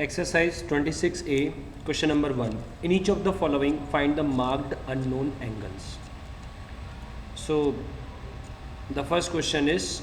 Exercise 26A, question number 1. In each of the following, find the marked unknown angles. So, the first question is,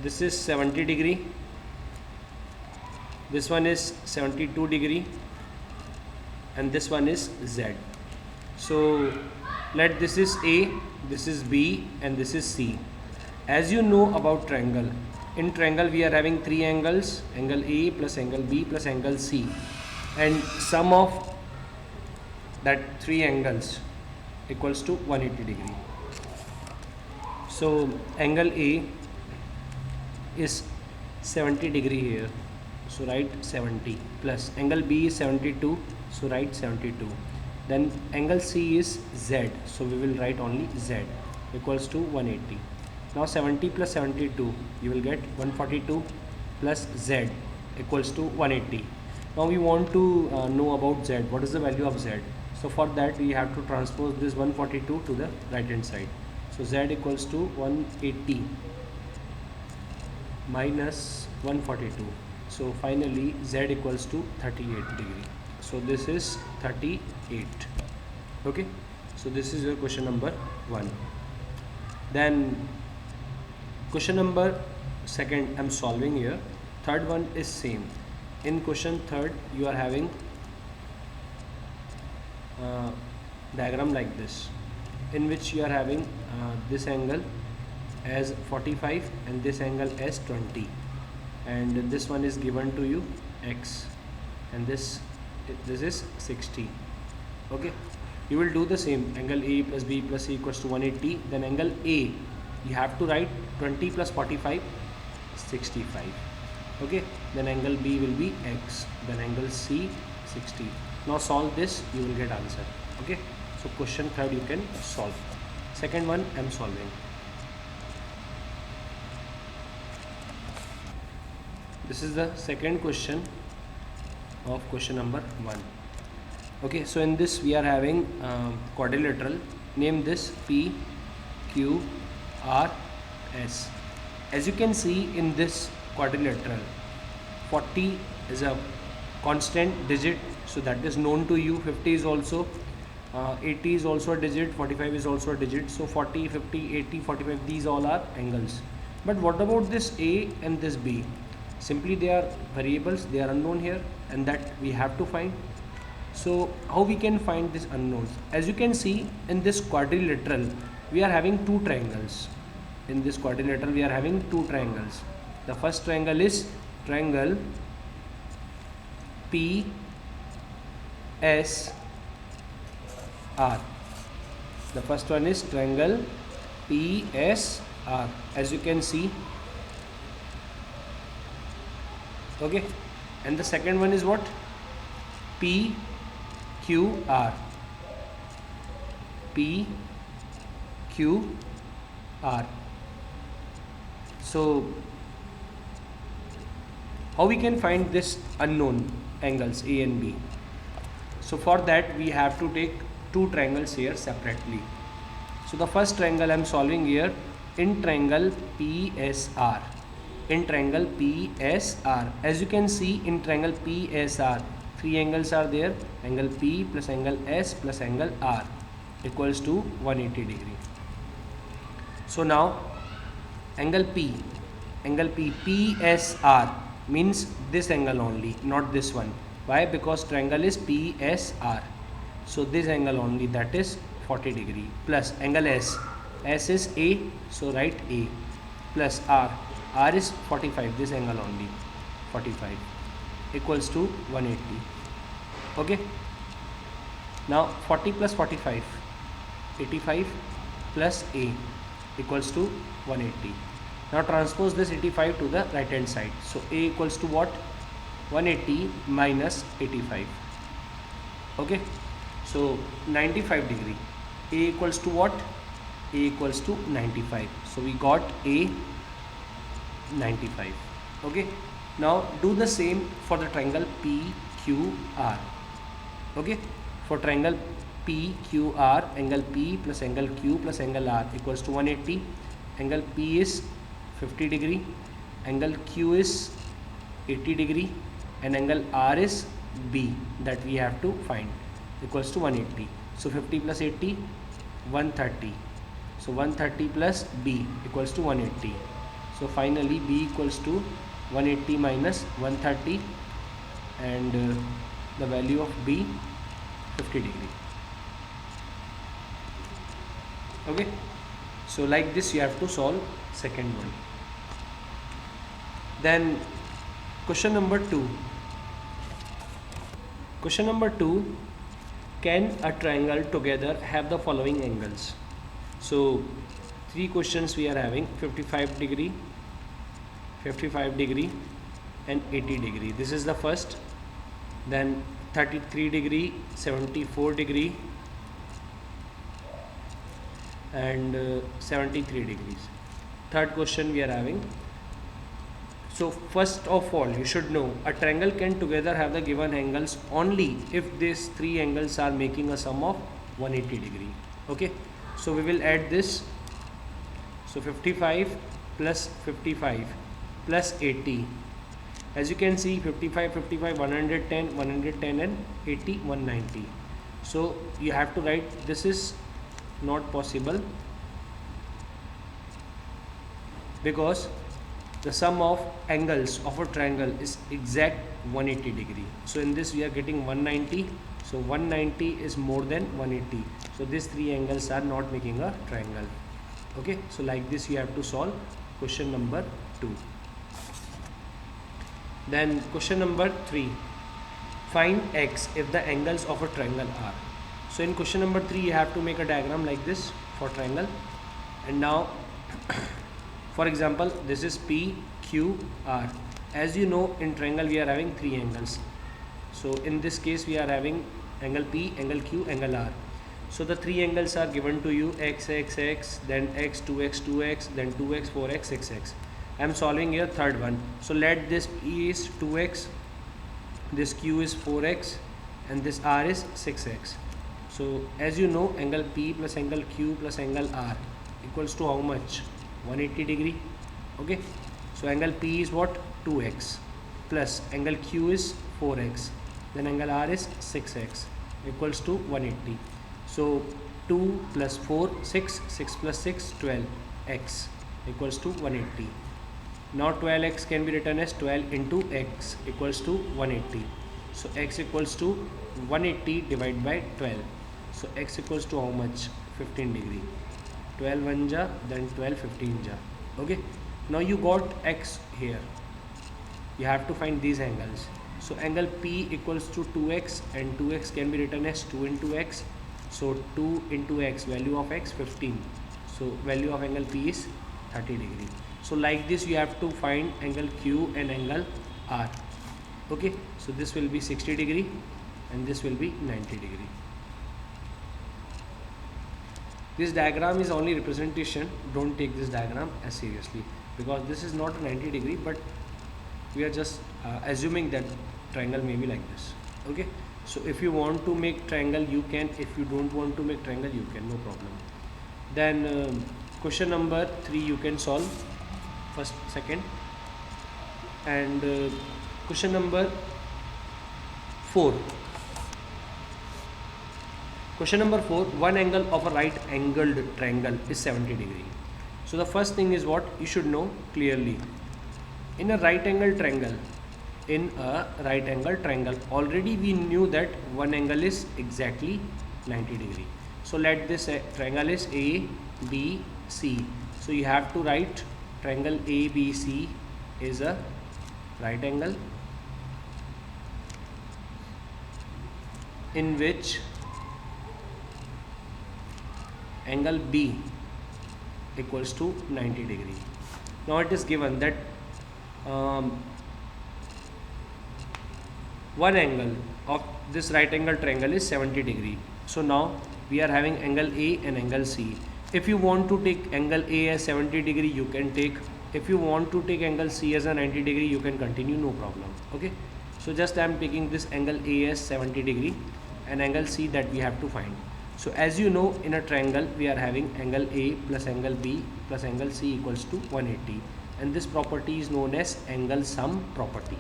this is 70 degree, this one is 72 degree, and this one is Z. So, let this is A, this is B, and this is C. As you know about triangle, in triangle we are having three angles, angle A plus angle B plus angle C, and sum of that three angles equals to 180 degree. So angle A is 70 degree here, so write 70, plus angle B is 72, so write 72. Then angle C is Z, so we will write only Z equals to 180. Now 70 plus 72, you will get 142 plus Z equals to 180. Now we want to know about Z. What is the value of Z? So for that we have to transpose this 142 to the right hand side. So Z equals to 180 minus 142. So finally Z equals to 38 degree. So this is 38. Okay. So this is your question number 1. Then question number 2 I'm solving here. Third one is same. In question 3 you are having diagram like this, in which you are having this angle as 45 and this angle as 20, and this one is given to you X, and this is 60. Okay, you will do the same. Angle A plus B plus C equals to 180. Then angle A, you have to write 20 plus 45, 65. Okay, then angle B will be X, then angle C 60. Now solve this, you will get answer. Okay, so question 3 you can solve. Second one I am solving. This is the second question of question number 1. Okay, so in this we are having quadrilateral. Name this P, Q, R, S. As you can see in this quadrilateral, 40 is a constant digit, so that is known to you. 50 is also, 80 is also a digit, 45 is also a digit. So 40, 50, 80, 45, these all are angles. But what about this A and this B? Simply they are variables, they are unknown here, and that we have to find. So how we can find these unknowns? As you can see in this quadrilateral we are having two triangles. In this quadrilateral we are having two triangles. The first triangle is triangle PSR. The first one is triangle PSR, as you can see. Okay, and the second one is what? PQR. PQR. So how we can find this unknown angles A and B? So for that we have to take two triangles here separately. So the first triangle I am solving here in triangle PSR. In triangle PSR, as you can see in triangle PSR, three angles are there. Angle P plus angle S plus angle R equals to 180 degree. So now angle P, PSR means this angle only, not this one. Why? Because triangle is PSR. So this angle only, that is 40 degree, plus angle S is A, so write A, plus R is 45, this angle only 45, equals to 180. Okay, now 40 plus 45, 85 plus A equals to 180. Now transpose this 85 to the right hand side. So A equals to what? 180 minus 85. Okay, so 95 degree. A equals to what? A equals to 95. So we got A 95. Okay, now do the same for the triangle PQR. Okay, for triangle PQR, angle P plus angle Q plus angle R equals to 180. Angle P is 50 degree, angle Q is 80 degree, and angle R is B that we have to find, equals to 180. So 50 plus 80, 130. So 130 plus B equals to 180. So finally B equals to 180 minus 130, and the value of B 50 degree. Okay, so like this you have to solve second one. Then question number 2. Question number 2, can a triangle together have the following angles? So 3 questions we are having: 55 degree, 55 degree and 80 degree. This is the first. Then 33 degree, 74 degree and 73 degrees. Third question we are having. So first of all, you should know a triangle can together have the given angles only if these 3 angles are making a sum of 180 degree. Okay, so we will add this. So 55 plus 55 plus 80. As you can see, 55, 55, 110, 110 and 80, 190. So you have to write, this is not possible because the sum of angles of a triangle is exact 180 degree. So in this we are getting 190. So 190 is more than 180. So these 3 angles are not making a triangle. Okay, so like this you have to solve question number 2. Then question number 3, find x if the angles of a triangle are. So in question number 3 you have to make a diagram like this for triangle. And now for example, this is P, Q, R. As you know, in triangle we are having 3 angles. So in this case we are having angle P, angle Q, angle R. So the 3 angles are given to you: x, x, x, then x, 2x, 2x, then 2x, 4x, 6x. I am solving here third one. So let this P is 2x, this Q is 4x and this R is 6x. So as you know, angle P plus angle Q plus angle R equals to how much? 180 degree. Okay, so angle P is what? 2x plus angle Q is 4x, then angle R is 6x, equals to 180. So 2 plus 4, 6, 6 plus 6, 12, x equals to 180. Now 12x can be written as 12 into x equals to 180. So x equals to 180 divided by 12. So x equals to how much? 15 degree. 12 1 ja, then 12 15 ja. Okay, now you got x here. You have to find these angles. So angle P equals to 2x, and 2x can be written as 2 into x. So 2 into x, value of x 15. So value of angle P is 30 degree. So like this you have to find angle Q and angle R. Okay, so this will be 60 degree and this will be 90 degree. This diagram is only representation. Don't take this diagram as seriously because this is not a 90 degree, but we are just assuming that triangle may be like this. Okay, so if you want to make triangle you can, if you don't want to make triangle you can, no problem. Then question number 3 you can solve first, second, and question number 4. Question number 4, one angle of a right angled triangle is 70 degree. So the first thing is what you should know clearly. In a right angle triangle, already we knew that one angle is exactly 90 degree. So let this triangle is A, B, C. So you have to write triangle ABC is a right angle in which angle B equals to 90 degree. Now it is given that one angle of this right angle triangle is 70 degree. So now we are having angle A and angle C. If you want to take angle A as 70 degree you can take. If you want to take angle C as a 90 degree you can continue, no problem. Okay, so just I am taking this angle A as 70 degree and angle C that we have to find. So as you know, in a triangle we are having angle A plus angle B plus angle C equals to 180. and this property is known as angle sum property.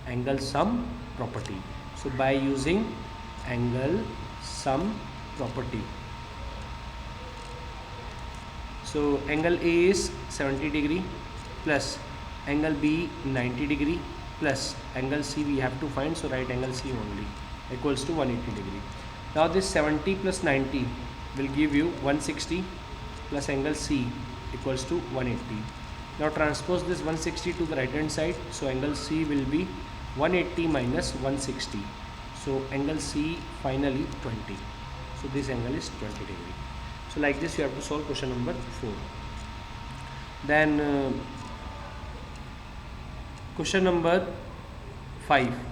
Angle sum property. So by using angle sum property, so angle A is 70 degree plus angle B 90 degree plus angle C we have to find, so write angle C only, equals to 180 degree. Now this 70 plus 90 will give you 160 plus angle C equals to 180. Now transpose this 160 to the right hand side, so angle C will be 180 minus 160. So angle C finally 20. So this angle is 20 degree. So like this you have to solve question number 4. Then question number 5.